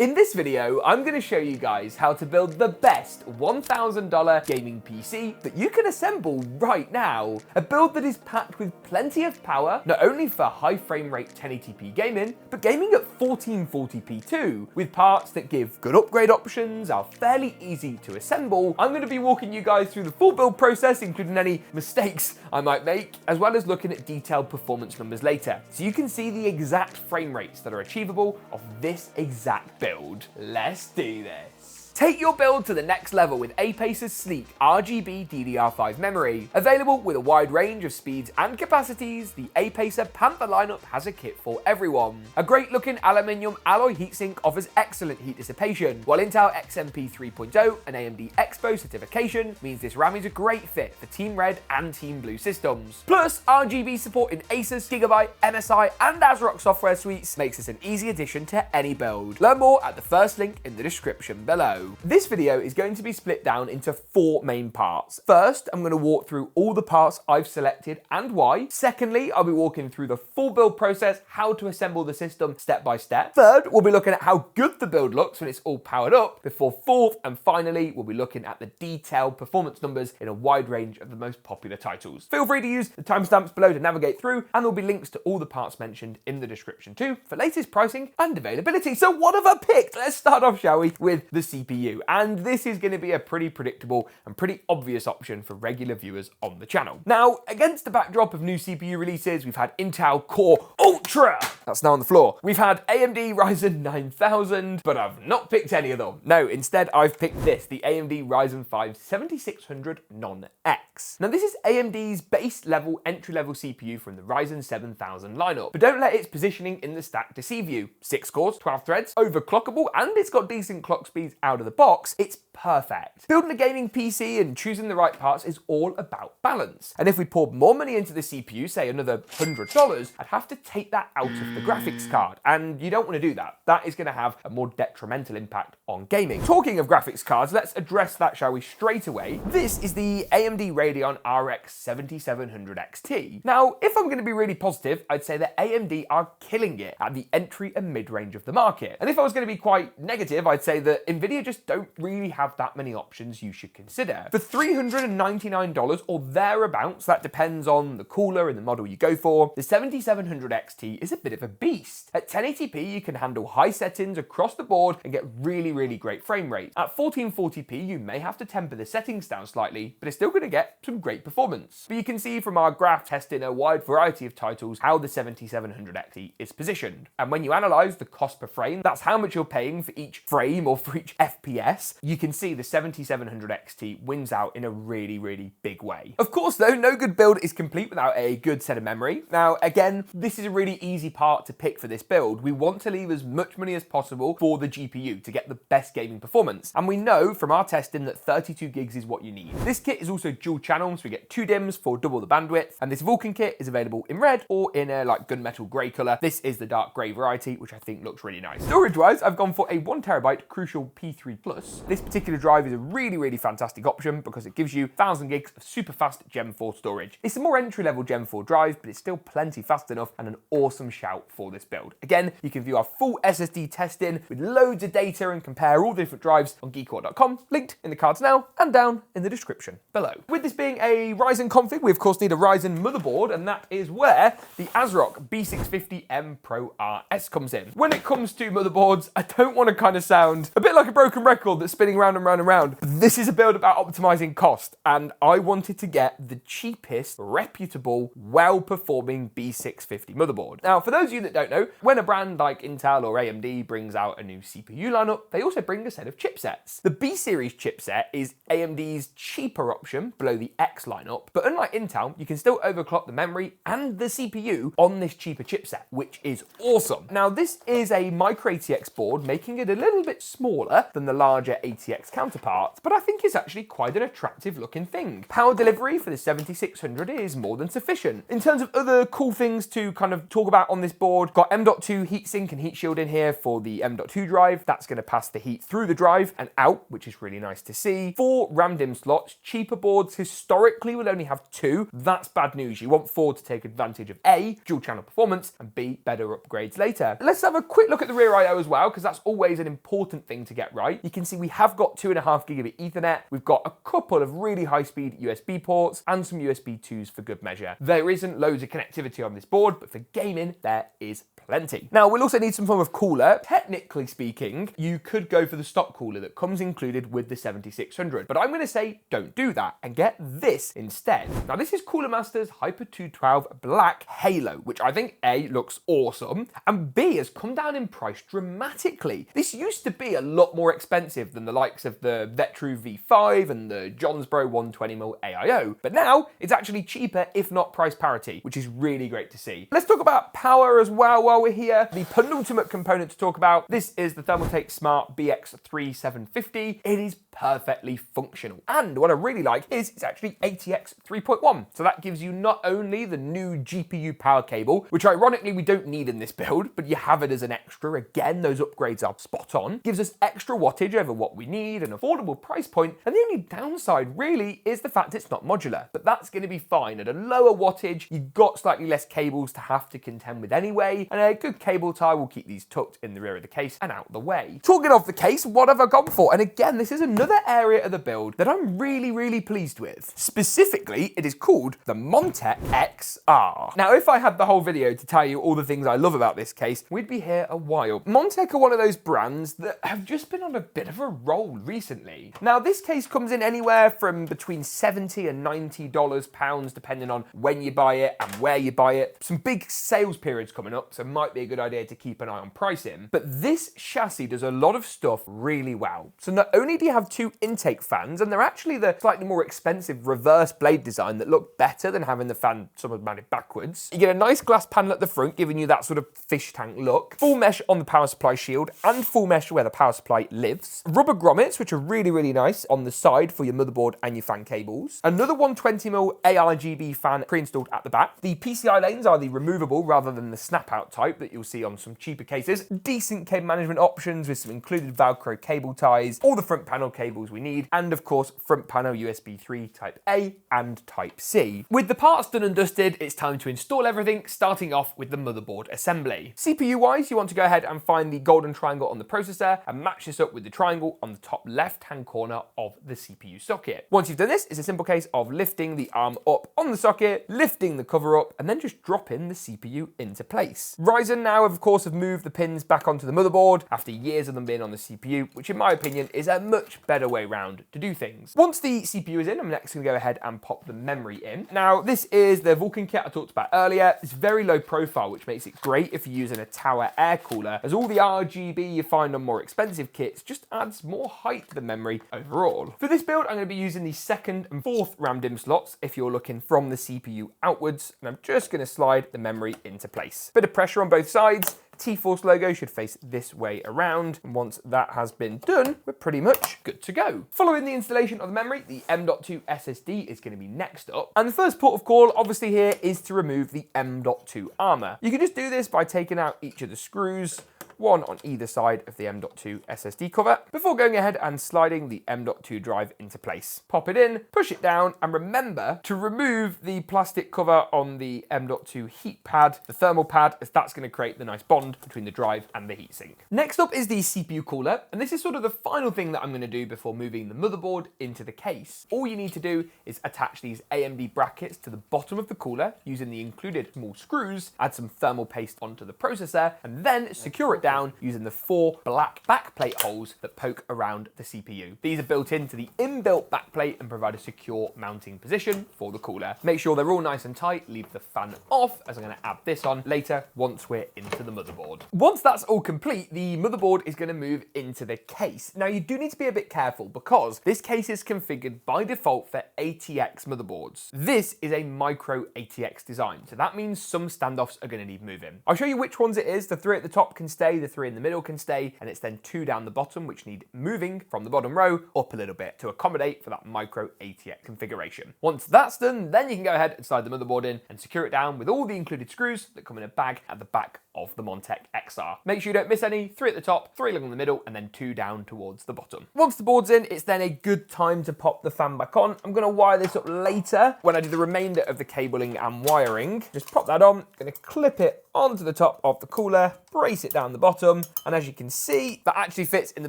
In this video, I'm going to show you guys how to build the best $1,000 gaming PC that you can assemble right now. A build that is packed with plenty of power, not only for high frame rate 1080p gaming, but gaming at 1440p too, with parts that give good upgrade options, are fairly easy to assemble. I'm going to be walking you guys through the full build process, including any mistakes I might make, as well as looking at detailed performance numbers later, so you can see the exact frame rates that are achievable of this exact build. Let's do this. Take your build to the next level with Apacer's sleek RGB DDR5 memory. Available with a wide range of speeds and capacities, the Apacer Panther lineup has a kit for everyone. A great looking aluminium alloy heatsink offers excellent heat dissipation, while Intel XMP 3.0 and AMD Expo certification means this RAM is a great fit for Team Red and Team Blue systems. Plus, RGB support in Asus, GeekaWhat, MSI and ASRock software suites makes this an easy addition to any build. Learn more at the first link in the description below. This video is going to be split down into 4 main parts. First, I'm going to walk through all the parts I've selected and why. Secondly, I'll be walking through the full build process, how to assemble the system step by step. Third, we'll be looking at how good the build looks when it's all powered up. Before fourth and finally, we'll be looking at the detailed performance numbers in a wide range of the most popular titles. Feel free to use the timestamps below to navigate through, and there'll be links to all the parts mentioned in the description too for latest pricing and availability. So what have I picked? Let's start off, shall we, with the CPU. And this is going to be a pretty predictable and pretty obvious option for regular viewers on the channel. Now, against the backdrop of new CPU releases, we've had Intel Core Ultra, that's now on the floor. We've had AMD Ryzen 9000, but I've not picked any of them. No, instead I've picked this, the AMD Ryzen 5 7600 Non-X. Now this is AMD's base level entry level CPU from the Ryzen 7000 lineup, but don't let its positioning in the stack deceive you. 6 cores, 12 threads, overclockable, and it's got decent clock speeds out of the box. It's perfect. Building a gaming PC and choosing the right parts is all about balance. And if we poured more money into the CPU, say another $100, I'd have to take that out of the graphics card. And you don't want to do that. That is going to have a more detrimental impact on gaming. Talking of graphics cards, let's address that, shall we, straight away. This is the AMD Radeon RX 7700 XT. Now, if I'm going to be really positive, I'd say that AMD are killing it at the entry and mid-range of the market. And if I was going to be quite negative, I'd say that Nvidia just don't really have that many options you should consider. For $399 or thereabouts, that depends on the cooler and the model you go for, the 7700 XT is a bit of a beast. At 1080p, you can handle high settings across the board and get really great frame rates. At 1440p, you may have to temper the settings down slightly, but it's still going to get some great performance. But you can see from our graph testing a wide variety of titles how the 7700 XT is positioned. And when you analyze the cost per frame, that's how much you're paying for each frame or for each FPS, you can see the 7700 XT wins out in a really big way. Of course though, no good build is complete without a good set of memory. Now again, this is a really easy part to pick for this build. We want to leave as much money as possible for the GPU to get the best gaming performance. And we know from our testing that 32 gigs is what you need. This kit is also dual channel, so we get 2 DIMMs for double the bandwidth. And this Vulcan kit is available in red or in a like gunmetal grey colour. This is the dark grey variety, which I think looks really nice. Storage wise, I've gone for a 1TB Crucial P3 Plus. This particular drive is a really fantastic option because it gives you 1000 gigs of super fast Gen 4 storage. It's a more entry-level Gen 4 drive, but it's still plenty fast enough and an awesome shout for this build. Again, you can view our full SSD testing with loads of data and compare all the different drives on GeekaWhat.com, linked in the cards now and down in the description below. With this being a Ryzen config, we of course need a Ryzen motherboard, and that is where the ASRock B650M Pro RS comes in. When it comes to motherboards, I don't want to kind of sound a bit like a broken record that's spinning round and round and round. This is a build about optimizing cost, and I wanted to get the cheapest, reputable, well-performing B650 motherboard. Now, for those of you that don't know, when a brand like Intel or AMD brings out a new CPU lineup, they also bring a set of chipsets. The B series chipset is AMD's cheaper option below the X lineup, but unlike Intel, you can still overclock the memory and the CPU on this cheaper chipset, which is awesome. Now, this is a micro ATX board, making it a little bit smaller, smaller than the larger ATX counterparts, but I think it's actually quite an attractive looking thing. Power delivery for the 7600 is more than sufficient. In terms of other cool things to kind of talk about on this board, got M.2 heatsink and heat shield in here for the M.2 drive. That's going to pass the heat through the drive and out, which is really nice to see. 4 RAM DIMM slots. Cheaper boards historically will only have 2. That's bad news. You want 4 to take advantage of A, dual channel performance, and B, better upgrades later. Let's have a quick look at the rear I/O as well, because that's always an important thing to get right. You can see we have got 2.5 gigabit Ethernet. We've got a couple of really high-speed USB ports and some USB 2s for good measure. There isn't loads of connectivity on this board, but for gaming, there is plenty. Now, we'll also need some form of cooler. Technically speaking, you could go for the stock cooler that comes included with the 7600, but I'm going to say don't do that and get this instead. Now, this is Cooler Master's Hyper 212 Black Halo, which I think A, looks awesome, and B, has come down in price dramatically. This used to be a lot more expensive than the likes of the Vetru V5 and the Johnsbro 120mm AIO, but now it's actually cheaper, if not price parity, which is really great to see. Let's talk about power as well while we're here. The penultimate component to talk about, this is the Thermaltake Smart BX3 750. It is perfectly functional. And what I really like is it's actually ATX 3.1. So that gives you not only the new GPU power cable, which ironically we don't need in this build, but you have it as an extra. Again, those upgrades are spot on. Gives us extra wattage over what we need, an affordable price point, and the only downside really is the fact it's not modular, but that's going to be fine. At a lower wattage, you've got slightly less cables to have to contend with anyway, and a good cable tie will keep these tucked in the rear of the case and out the way. Talking of the case, what have I gone for? And again, this is another area of the build that I'm really pleased with. Specifically, it is called the Montech XR. Now, if I had the whole video to tell you all the things I love about this case, we'd be here a while. Montech are one of those brands that have just been on a bit of a roll recently. Now, this case comes in anywhere from between $70 and $90 depending on when you buy it and where you buy it. Some big sales periods coming up, so it might be a good idea to keep an eye on pricing. But this chassis does a lot of stuff really well. So not only do you have 2 intake fans, and they're actually the slightly more expensive reverse blade design that look better than having the fan somewhat mounted backwards. You get a nice glass panel at the front, giving you that sort of fish tank look. Full mesh on the power supply shield, and full mesh where the power supply lives. Rubber grommets, which are really nice on the side for your motherboard and your fan cables. Another 120mm ARGB fan pre-installed at the back. The PCI lanes are the removable rather than the snap-out type that you'll see on some cheaper cases. Decent cable management options with some included Velcro cable ties, all the front panel cables we need, and of course, front panel USB 3 Type A and Type C. With the parts done and dusted, it's time to install everything, starting off with the motherboard assembly. CPU-wise, you want to go ahead and find the golden triangle on the processor and match this up with the triangle on the top left-hand corner of the CPU socket. Once you've done this, it's a simple case of lifting the arm up on the socket, lifting the cover up, and then just dropping the CPU into place. Ryzen now, of course, have moved the pins back onto the motherboard after years of them being on the CPU, which in my opinion is a much better way round to do things. Once the CPU is in, I'm next going to go ahead and pop the memory in. Now, this is the Vulcan kit I talked about earlier. It's very low profile, which makes it great if you're using a tower air cooler, as all the RGB you find on more expensive kits just adds more height to the memory overall. For this build, I'm going to be using the 2nd and 4th RAM DIMM slots if you're looking from the CPU outwards, and I'm just going to slide the memory into place. Bit of pressure on both sides. T-Force logo should face this way around, and once that has been done, we're pretty much good to go. Following the installation of the memory, the M.2 SSD is going to be next up, and the first port of call obviously here is to remove the M.2 armor. You can just do this by taking out each of the screws, one on either side of the M.2 SSD cover, before going ahead and sliding the M.2 drive into place. Pop it in, push it down, and remember to remove the plastic cover on the M.2 heat pad, the thermal pad, as that's going to create the nice bond between the drive and the heatsink. Next up is the CPU cooler, and this is sort of the final thing that I'm going to do before moving the motherboard into the case. All you need to do is attach these AMD brackets to the bottom of the cooler using the included small screws, add some thermal paste onto the processor, and then secure it down using the 4 black backplate holes that poke around the CPU. These are built into the inbuilt backplate and provide a secure mounting position for the cooler. Make sure they're all nice and tight, leave the fan off, as I'm going to add this on later once we're into the motherboard. Once that's all complete, the motherboard is going to move into the case. Now, you do need to be a bit careful because this case is configured by default for ATX motherboards. This is a micro ATX design, so that means some standoffs are going to need moving. I'll show you which ones it is. The 3 at the top can stay, stay, the 3 in the middle can stay, and it's then 2 down the bottom, which need moving from the bottom row up a little bit to accommodate for that micro ATX configuration. Once that's done, then you can go ahead and slide the motherboard in and secure it down with all the included screws that come in a bag at the back of the Montech XR. Make sure you don't miss any, 3 at the top, 3 along the middle, and then 2 down towards the bottom. Once the board's in, it's then a good time to pop the fan back on. I'm gonna wire this up later when I do the remainder of the cabling and wiring. Just pop that on, gonna clip it onto the top of the cooler, brace it down the bottom, and as you can see, that actually fits in the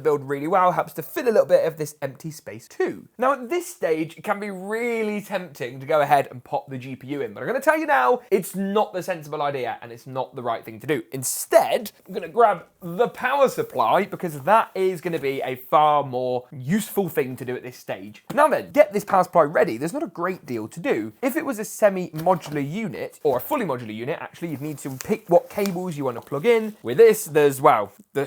build really well, helps to fill a little bit of this empty space too. Now at this stage, it can be really tempting to go ahead and pop the GPU in, but I'm gonna tell you now, it's not the sensible idea and it's not the right thing to do. Instead, I'm gonna grab the power supply because that is gonna be a far more useful thing to do at this stage. Now then, get this power supply ready. There's not a great deal to do. If it was a semi-modular unit, or a fully modular unit, actually, you'd need to pick what cables you want to plug in. With this, there's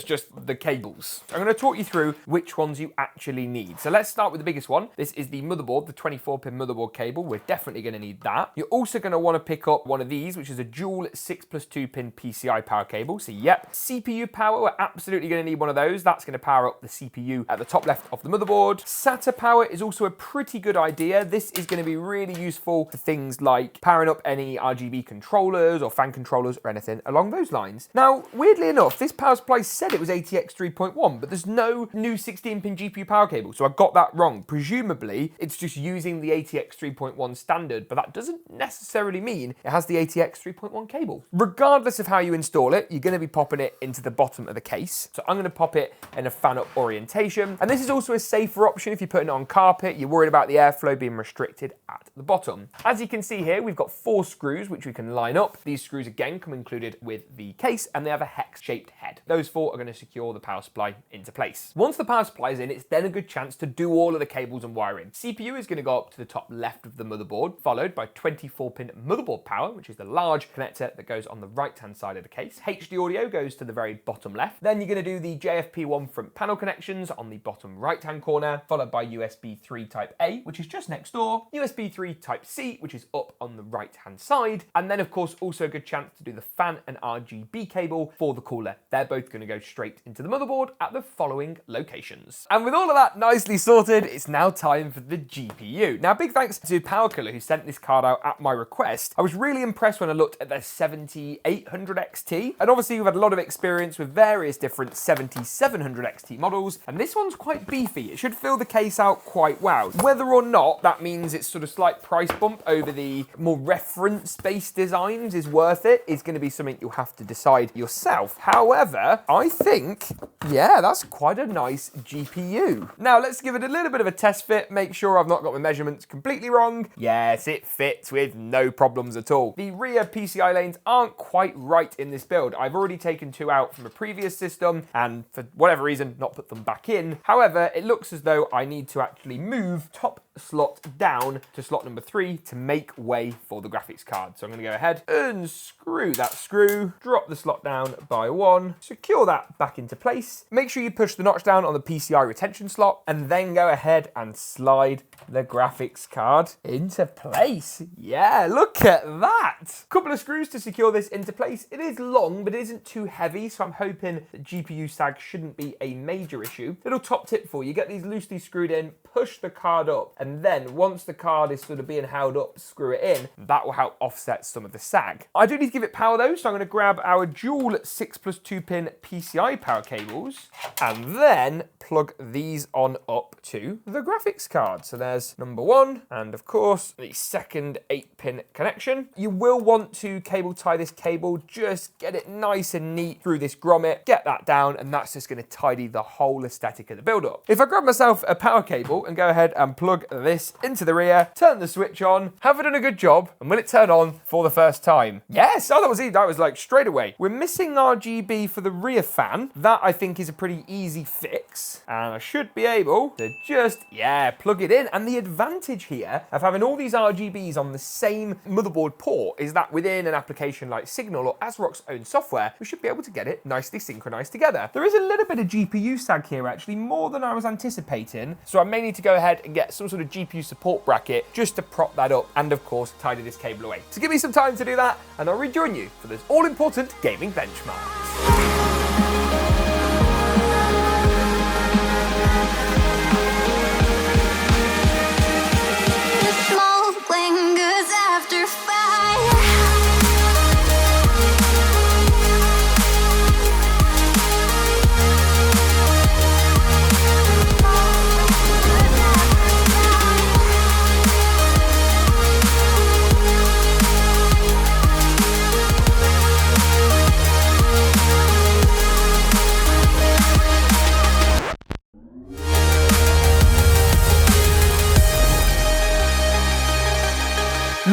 just the cables. I'm going to talk you through which ones you actually need. So let's start with the biggest one. This is the motherboard, the 24-pin motherboard cable. We're definitely going to need that. You're also going to want to pick up one of these, which is a dual 6+2-pin PCI power cable. So yep, CPU power, we're absolutely going to need one of those. That's going to power up the CPU at the top left of the motherboard. SATA power is also a pretty good idea. This is going to be really useful for things like powering up any RGB controllers or fan controllers or anything along those lines. Now, weirdly enough, this power supply said it was ATX 3.1, but there's no new 16-pin GPU power cable, so I got that wrong. Presumably, it's just using the ATX 3.1 standard, but that doesn't necessarily mean it has the ATX 3.1 cable. Regardless of how you install it, you're going to be popping it into the bottom of the case. So I'm going to pop it in a fan-up orientation, and this is also a safer option if you're putting it on carpet, you're worried about the airflow being restricted at the bottom. As you can see here, we've got 4 screws which we can line up. These screws again come included with the case, and they have a hex-shaped head. Those 4 are going to secure the power supply into place. Once the power supply is in, it's then a good chance to do all of the cables and wiring. CPU is going to go up to the top left of the motherboard, followed by 24-pin motherboard power, which is the large connector that goes on the right-hand side of the case. HD audio goes to the very bottom left. Then you're going to do the JFP1 front panel connections on the bottom right-hand corner, followed by USB 3 Type A, which is just next door, USB 3 Type C, which is up on the right-hand side, and then of course also a good chance to do the fan and RGB cable for the cooler. They're both going to go straight into the motherboard at the following locations. And with all of that nicely sorted, it's now time for the GPU. Now, big thanks to PowerColor who sent this card out at my request. I was really impressed when I looked at their 7800 XT, and obviously we've had a lot of experience with various different 7700 XT models, and this one's quite beefy. It should fill the case out quite well. Whether or not that means it's sort of slight price bump over the more reference-based designs is worth it is going to be something you'll have to decide yourself. However, I think, yeah, that's quite a nice GPU. Now, let's give it a little bit of a test fit, make sure I've not got my measurements completely wrong. Yes, it fits with no problems at all. The rear PCI lanes aren't quite right in this build. I've already taken 2 out from a previous system and for whatever reason, not put them back in. However, it looks as though I need to actually move top slot down to slot number 3 to make way for the graphics card. So I'm going to go ahead, unscrew that screw, drop the slot down by 1, secure that back into place. Make sure you push the notch down on the PCI retention slot, and then go ahead and slide the graphics card into place. Yeah, look at that. Couple of screws to secure this into place. It is long, but it isn't too heavy, so I'm hoping that GPU sag shouldn't be a major issue. Little top tip for you, get these loosely screwed in, push the card up, and then once the card is sort of being held up, screw it in. That will help offset some of the sag. I do need to give it power though, so I'm going to grab our dual 6+2-pin PCI power cables and then plug these on up to the graphics card. So there's number 1, and of course the second 8-pin connection. You will want to cable tie this cable, just get it nice and neat through this grommet, get that down, and that's just going to tidy the whole aesthetic of the build up. If I grab myself a power cable and go ahead and plug this into the rear, turn the switch on, have I done a good job, and will it turn on for the first time? Yes, oh, that was like straight away. We're missing RGB for the rear fan. That I think is a pretty easy fix, and I should be able to just, yeah, plug it in. And the advantage here of having all these RGBs on the same motherboard port is that within an application like Signal or ASRock's own software, we should be able to get it nicely synchronized together. There is a little bit of GPU sag here, actually, more than I was anticipating, so I may need to go ahead and get some sort of GPU support bracket just to prop that up and, of course, tidy this cable away. So give me some time to do that, and I'll rejoin you for this all-important gaming benchmark.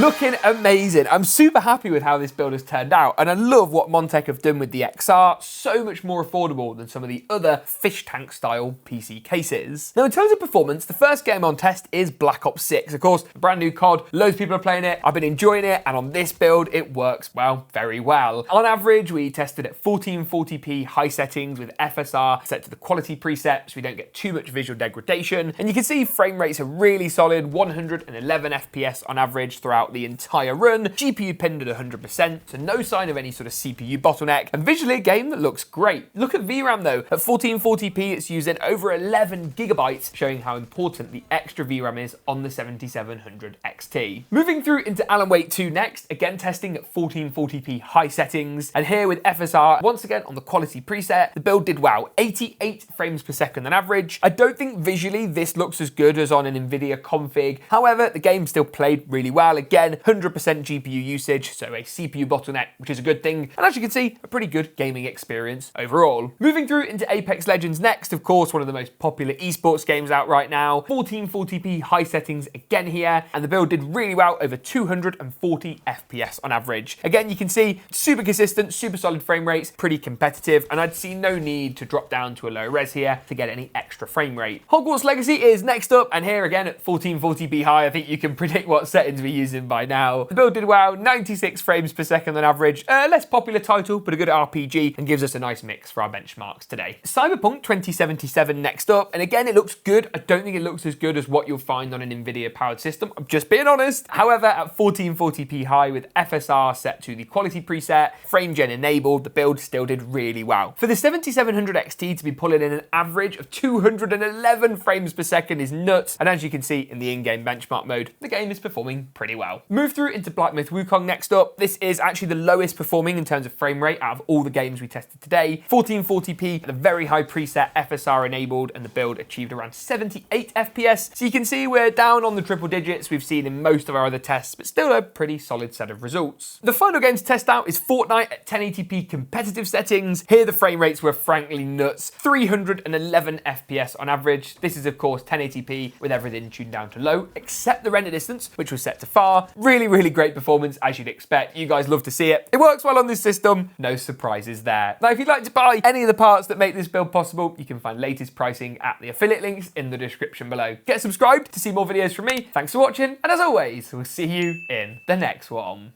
Looking amazing. I'm super happy with how this build has turned out, and I love what Montech have done with the XR. So much more affordable than some of the other fish tank style PC cases. Now, in terms of performance, the first game on test is Black Ops 6. Of course, a brand new COD, loads of people are playing it. I've been enjoying it, and on this build, it works, well, very well. On average, we tested at 1440p high settings with FSR set to the quality preset so we don't get too much visual degradation. And you can see frame rates are really solid, 111 FPS on average throughout the entire run. GPU pinned at 100%, so no sign of any sort of CPU bottleneck, and visually a game that looks great. Look at VRAM though. At 1440p, it's using over 11 gigabytes, showing how important the extra VRAM is on the 7700 XT. Moving through into Alan Wake 2 next, again testing at 1440p high settings, and here with FSR, once again on the quality preset, the build did well, 88 frames per second on average. I don't think visually this looks as good as on an NVIDIA config. However, the game still played really well. Again, 100% GPU usage, so a CPU bottleneck, which is a good thing. And as you can see, a pretty good gaming experience overall. Moving through into Apex Legends next, of course, one of the most popular esports games out right now. 1440p high settings again here, and the build did really well, over 240 FPS on average. Again, you can see super consistent, super solid frame rates, pretty competitive, and I'd see no need to drop down to a low res here to get any extra frame rate. Hogwarts Legacy is next up, and here again at 1440p high, I think you can predict what settings we're using by now. The build did well, 96 frames per second on average, a less popular title, but a good RPG, and gives us a nice mix for our benchmarks today. Cyberpunk 2077 next up, and again, it looks good. I don't think it looks as good as what you'll find on an NVIDIA powered system. I'm just being honest. However, at 1440p high with FSR set to the quality preset, frame gen enabled, the build still did really well. For the 7700 XT to be pulling in an average of 211 frames per second is nuts, and as you can see in the in-game benchmark mode, the game is performing pretty well. Move through into Black Myth Wukong next up. This is actually the lowest performing in terms of frame rate out of all the games we tested today. 1440p, the very high preset, FSR enabled, and the build achieved around 78 FPS. So you can see we're down on the triple digits we've seen in most of our other tests, but still a pretty solid set of results. The final game to test out is Fortnite at 1080p competitive settings. Here the frame rates were frankly nuts, 311 FPS on average. This is of course 1080p with everything tuned down to low, except the render distance, which was set to far. Really great performance as you'd expect. You guys love to see it. It works well on this system, no surprises there. Now if you'd like to buy any of the parts that make this build possible, you can find latest pricing at the affiliate links in the description below. Get subscribed to see more videos from me. Thanks for watching, and as always, we'll see you in the next one.